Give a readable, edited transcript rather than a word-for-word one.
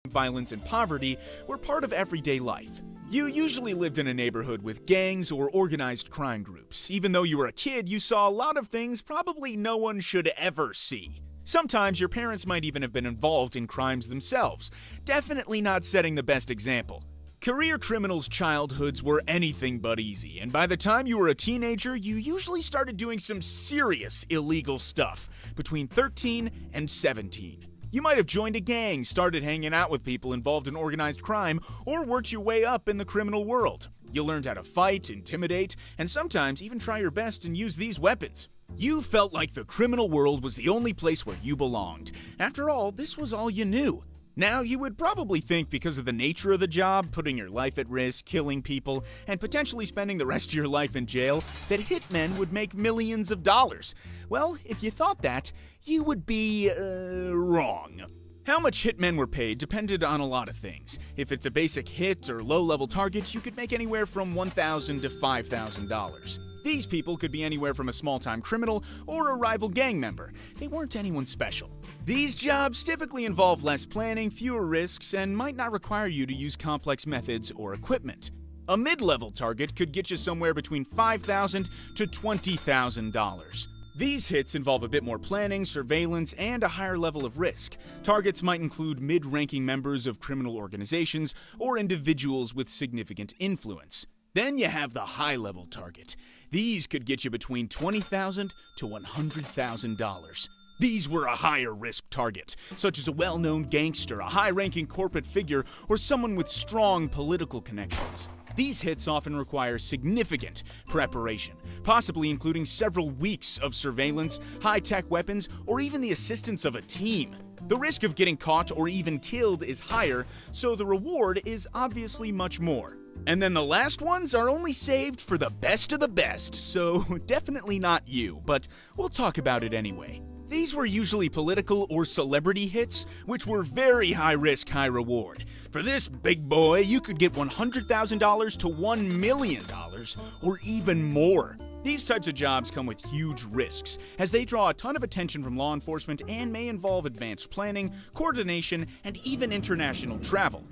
violence and poverty were part of everyday life. You usually lived in a neighborhood with gangs or organized crime groups. Even though you were a kid, you saw a lot of things probably no one should ever see. Sometimes your parents might even have been involved in crimes themselves, definitely not setting the best example. Career criminals' childhoods were anything but easy, and by the time you were a teenager, you usually started doing some serious illegal stuff between 13 and 17. You might have joined a gang, started hanging out with people involved in organized crime, or worked your way up in the criminal world. You learned how to fight, intimidate, and sometimes even try your best and use these weapons. You felt like the criminal world was the only place where you belonged. After all, this was all you knew. Now, you would probably think because of the nature of the job, putting your life at risk, killing people, and potentially spending the rest of your life in jail, that hitmen would make millions of dollars. Well, if you thought that, you would be, wrong. How much hitmen were paid depended on a lot of things. If it's a basic hit or low-level target, you could make anywhere from $1,000 to $5,000. These people could be anywhere from a small-time criminal or a rival gang member. They weren't anyone special. These jobs typically involve less planning, fewer risks, and might not require you to use complex methods or equipment. A mid-level target could get you somewhere between $5,000 to $20,000. These hits involve a bit more planning, surveillance, and a higher level of risk. Targets might include mid-ranking members of criminal organizations or individuals with significant influence. Then you have the high-level target. These could get you between $20,000 to $100,000. These were a higher-risk target, such as a well-known gangster, a high-ranking corporate figure, or someone with strong political connections. These hits often require significant preparation, possibly including several weeks of surveillance, high-tech weapons, or even the assistance of a team. The risk of getting caught or even killed is higher, so the reward is obviously much more. And then the last ones are only saved for the best of the best, so definitely not you, but we'll talk about it anyway. These were usually political or celebrity hits, which were very high risk, high reward. For this big boy, you could get $100,000 to $1 million, or even more. These types of jobs come with huge risks, as they draw a ton of attention from law enforcement and may involve advanced planning, coordination, and even international travel.